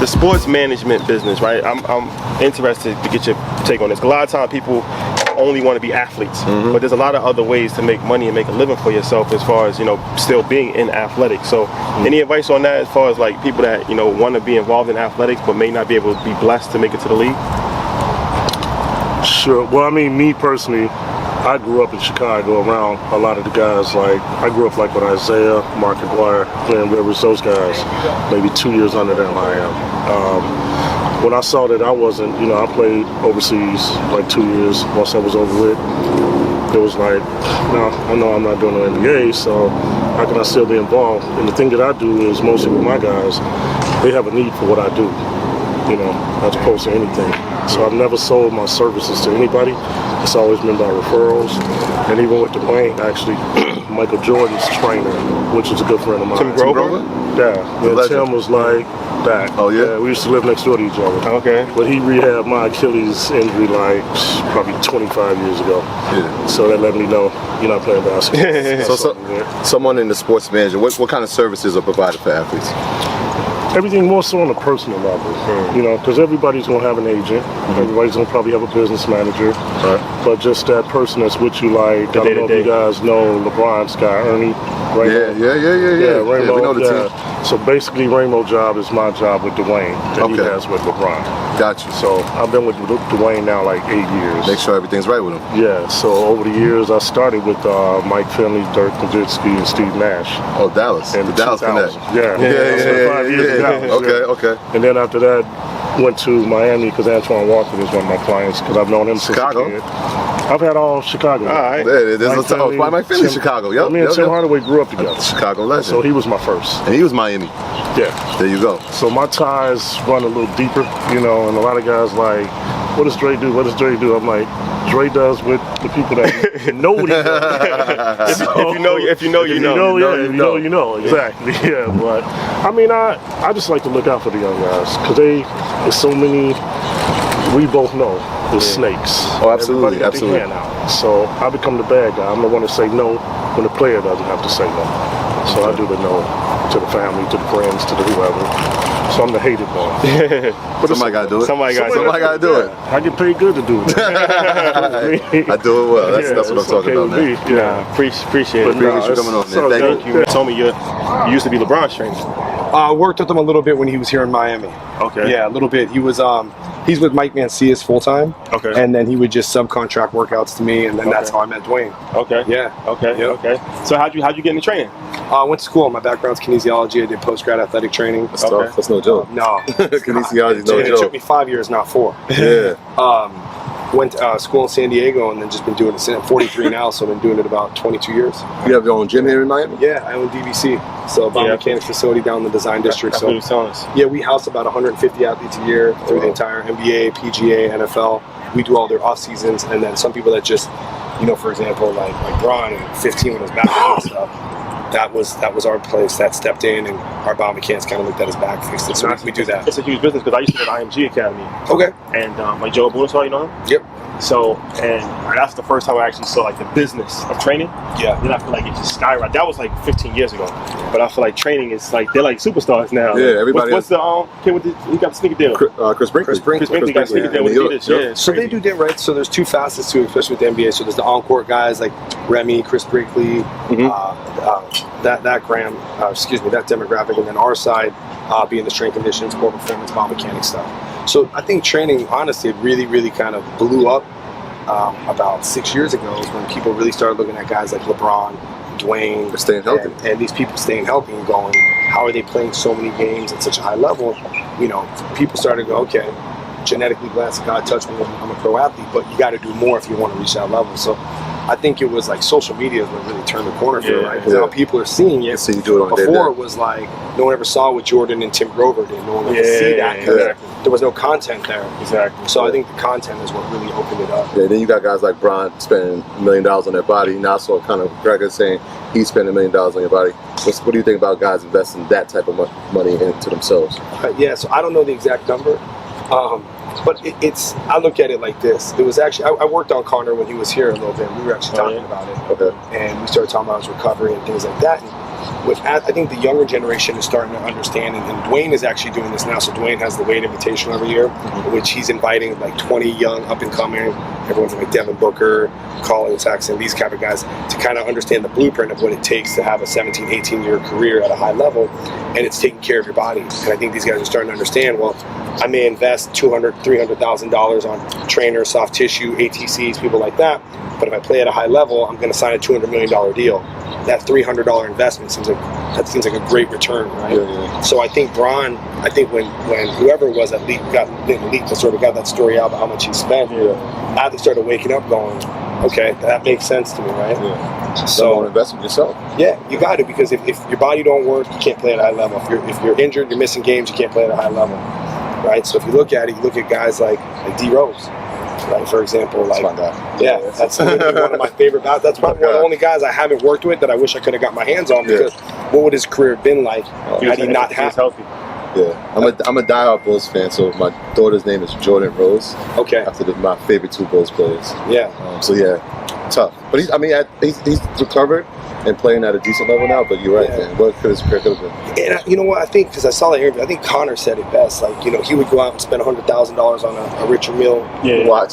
the sports management business, right? I'm interested to get your take on this. A lot of times people only want to be athletes, but there's a lot of other ways to make money and make a living for yourself as far as, you know, still being in athletics. So any advice on that as far as like people that, you know, want to be involved in athletics but may not be able to be blessed to make it to the league? Sure. Well, I mean, me personally, I grew up in Chicago around a lot of the guys. Like, I grew up like with Isaiah, Mark Dwyane, Glenn Rivers, those guys, maybe 2 years under them I am. When I saw that I wasn't, you know, I played overseas like 2 years. Once I was over it was like, no, I know I'm not doing the NBA, so how can I still be involved? And the thing that I do is mostly with my guys, they have a need for what I do, you know, as opposed to anything. So I've never sold my services to anybody. It's always been by referrals. And even with Dwyane, actually, Michael Jordan's trainer, which is a good friend of mine. Tim Grover? Yeah. And Tim was like that. Oh, yeah? We used to live next door to each other. Okay. But he rehabbed my Achilles injury like probably 25 years ago. Yeah. So that let me know you're not playing basketball. Someone in the sports manager, what kind of services are provided for athletes? Everything more so on a personal level, you know, because everybody's going to have an agent. Everybody's going to probably have a business manager. Right. But just that person that's with you, like, I don't know if you guys know LeBron's guy, Ernie. Rainbow. Yeah, Rainbow, we know the team. So basically, Rainbow's job is my job with Dwyane that he has with LeBron. Gotcha. So I've been with Dwyane now like 8 years. Make sure everything's right with him. Yeah, so over the years, I started with Mike Finley, Dirk Nowitzki, and Steve Nash. Oh, Dallas. And the Dallas Connect. Yeah. 5 years in Dallas. Okay. And then after that, went to Miami because Antoine Walker was one of my clients because I've known him since a kid. I've had all Chicago. All right. Mike Mike Finley, Chicago. Yep. Me and Tim Hardaway grew up together. Chicago legend. So he was my first. And he was Miami. Yeah. There you go. So my ties run a little deeper, you know, and a lot of guys like, what does Dre do? What does Dre do? I'm like, Dre does with the people that know what he does. So, if you know, you know. Exactly. Yeah. But I mean, I just like to look out for the young guys because there's so many. We both know there's snakes. Oh, absolutely, Everybody got their hand out. So I become the bad guy. I'm the one to say no when the player doesn't have to say no. So I do the no to the family, to the friends, to the whoever. So I'm the hated one. But somebody got to do it. Somebody got to do it. I get paid good to do it. I do it well. That's what I'm talking about, man. Yeah, appreciate it. Appreciate you coming on, man. Thank you. You told me you used to be LeBron's trainer. I worked with him a little bit when he was here in Miami. Okay. Yeah, a little bit. He was he's with Mike Mancias full time. Okay. And then he would just subcontract workouts to me, and then that's how I met Dwyane. Okay. Yeah. Okay. Yep. Okay. So how'd you get into training? I went to school. My background's kinesiology. I did post-grad athletic training. That's tough. That's no joke. No. Kinesiology is no It joke. took me 5 years, not 4. Yeah. Went to school in San Diego and then just been doing it. I'm 43 now, so I've been doing it about 22 years. You have your own gym here in Miami? Yeah, I own DVC, so biomechanics facility down in the design district. That's what he was telling us. Yeah, we house about 150 athletes a year through the entire NBA, PGA, NFL. We do all their off seasons, and then some people that just, you know, for example, like Bron at 15 with his back and stuff. That was our place that stepped in, and our biomechanics kind of looked at his back, fixed it. So we do that. It's a huge business because I used to go to IMG Academy. Okay. And like Joe Bunasaw, you know him? Yep. So, and that's the first time I actually saw like the business of training. Yeah. Then I feel like it just skyrocketed. That was like 15 years ago. But I feel like training is like, they're like superstars now. Yeah, everybody. What's the kid with he got the sneaker deal? Chris Brinkley. Chris Brinkley got sneaker deal with Adidas. Yeah. So they do that, right? So there's two facets to it, especially with the NBA. So there's the on-court guys like Remy, Chris Brinkley, that demographic, and then our side being the strength conditions, core performance, biomechanics stuff. So I think training, honestly, really kind of blew up about 6 years ago is when people really started looking at guys like LeBron, Dwyane, They're staying healthy, and these people staying healthy and going, how are they playing so many games at such a high level? You know, people started to go, okay, genetically blessed, God touched me, I'm a pro athlete, but you got to do more if you want to reach that level. So I think it was like social media is what really turned the corner for it, right? Because now people are seeing it. So you do it on Before it was like no one ever saw what Jordan and Tim Grover did. No one ever see that because there was no content there. Exactly. So I think the content is what really opened it up. Yeah. Then you got guys like Bron spending $1 million on their body. Now, so kind of Gregor saying he's spending $1 million on your body. What do you think about guys investing that type of money into themselves? Yeah. So I don't know the exact number. But it's, I look at it like this. It was actually, I worked on Connor when he was here a little bit. We were actually talking about it. Okay. And we started talking about his recovery and things like that. And I think the younger generation is starting to understand, and Dwyane is actually doing this now. So Dwyane has the Wade Invitational every year, which he's inviting like 20 young up and coming, everyone from like Devin Booker, Colin Sexton, these kind of guys, to kind of understand the blueprint of what it takes to have a 17, 18-year career at a high level, and it's taking care of your body. And I think these guys are starting to understand, well, I may invest $200,000, $300,000 on trainers, soft tissue, ATCs, people like that, but if I play at a high level, I'm going to sign a $200 million deal. That $300 investment seems like a great return, right? Yeah. So I think Bron, when whoever was at leak that sort of got that story out about how much he spent, now they started waking up going, okay, that makes sense to me, right? Yeah. So invest in yourself. Yeah, you got to, because if your body don't work, you can't play at a high level. If you're injured, you're missing games, you can't play at a high level, right? So if you look at it, you look at guys like D Rose. Right, for example, like that's one of my favorite guys. That's probably one of the only guys I haven't worked with that I wish I could have got my hands on, because what would his career have been like had he not had healthy? Yeah, I'm a diehard Bulls fan, so my daughter's name is Jordan Rose. Okay. After my favorite two Bulls players. Yeah. So yeah, tough. But he's recovered and playing at a decent level now. But you're right, man. What could his career have been? And you know what? I think, because I saw that interview, I think Connor said it best. Like, he would go out and spend $100,000 on a richer meal,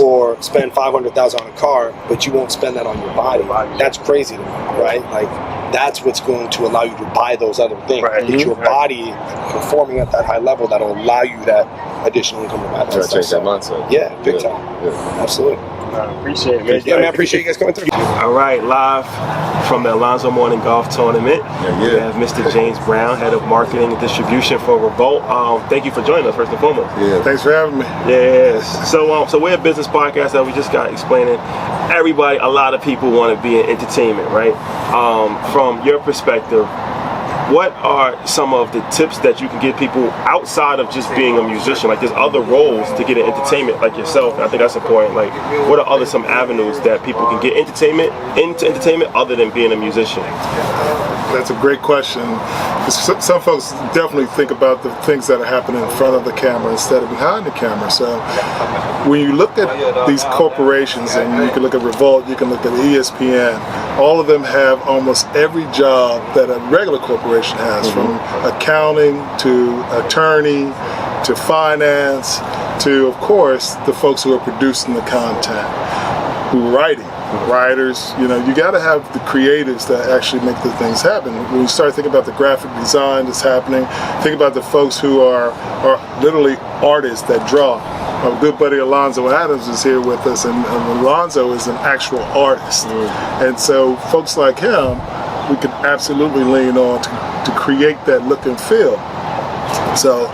or spend $500,000 on a car, but you won't spend that on your body. That's crazy to me, right? Like, that's what's going to allow you to buy those other things. Right. Get your body performing at that high level that'll allow you that additional income to buy that Try to stuff. change that mindset. Yeah, big time. Yeah. Absolutely. I appreciate it, man. Yeah, man, I appreciate you guys coming through. All right, live from the Alonzo Morning Golf Tournament. We have Mr. James Brown, Head of Marketing and Distribution for Revolt. Thank you for joining us, first and foremost. Yeah, thanks for having me. Yes. So we're a business podcast that we just got explaining. Everybody, a lot of people want to be in entertainment, right? From your perspective, what are some of the tips that you can give people outside of just being a musician? Like, there's other roles to get in entertainment, like yourself, and I think that's important. Like, what are some avenues that people can get into entertainment other than being a musician? That's a great question. Some folks definitely think about the things that are happening in front of the camera instead of behind the camera. So when you look at these corporations, and you can look at Revolt, you can look at ESPN, all of them have almost every job that a regular corporation has, from accounting to attorney to finance to, of course, the folks who are producing the content, who are writers. You got to have the creatives that actually make the things happen. When you start thinking about the graphic design that's happening, think about the folks who are literally artists that draw. My good buddy Alonzo Adams is here with us, and Alonzo is an actual artist. And so folks like him, we could absolutely lean on to create that look and feel. So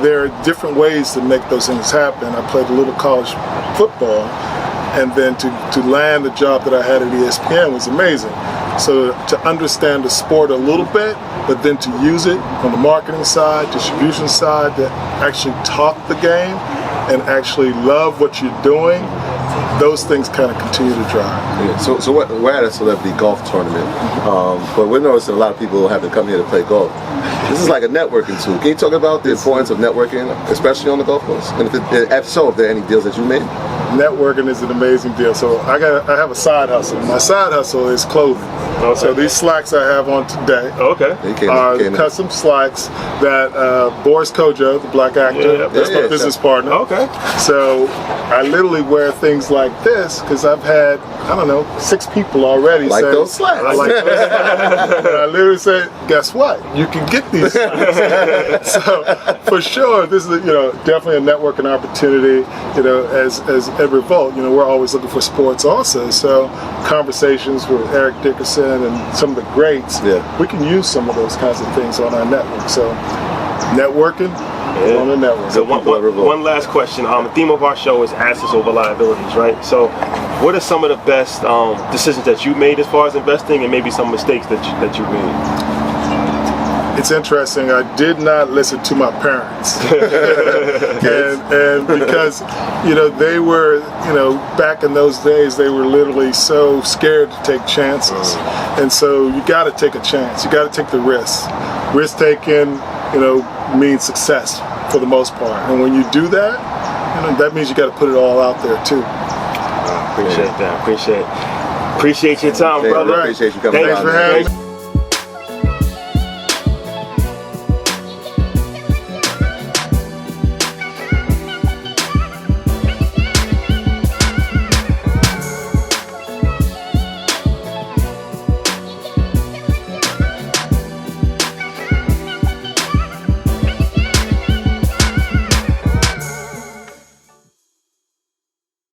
there are different ways to make those things happen. I played a little college football, and then to land the job that I had at ESPN was amazing. So to understand the sport a little bit, but then to use it on the marketing side, distribution side, to actually talk the game and actually love what you're doing, those things kind of continue to drive. Yeah. So we're at a celebrity golf tournament, but we're noticing a lot of people haven't come here to play golf. This is like a networking tool. Can you talk about the importance of networking, especially on the golf course? And if so, if there are any deals that you made? Networking is an amazing deal. So I have a side hustle. My side hustle is clothing. Okay. So these slacks I have on today are custom slacks that Boris Kojo, the black actor, that's my business partner. Okay. So I literally wear things like this because I've had, 6 people already say, those slacks. I like those slacks. And I literally said, guess what? You can get these slacks. So for sure, this is definitely a networking opportunity. As at Revolt, we're always looking for sports also. So conversations with Eric Dickerson and some of the greats, we can use some of those kinds of things on our network. So networking on the network. So one last question. The theme of our show is assets over liabilities, right? So what are some of the best decisions that you made as far as investing, and maybe some mistakes that you made? It's interesting. I did not listen to my parents, and because they were back in those days, they were literally so scared to take chances, and so you got to take a chance. You got to take the risk. Risk taking, means success for the most part, and when you do that, that means you got to put it all out there too. Appreciate that. Appreciate your time, brother. Appreciate you coming. Thanks for having me.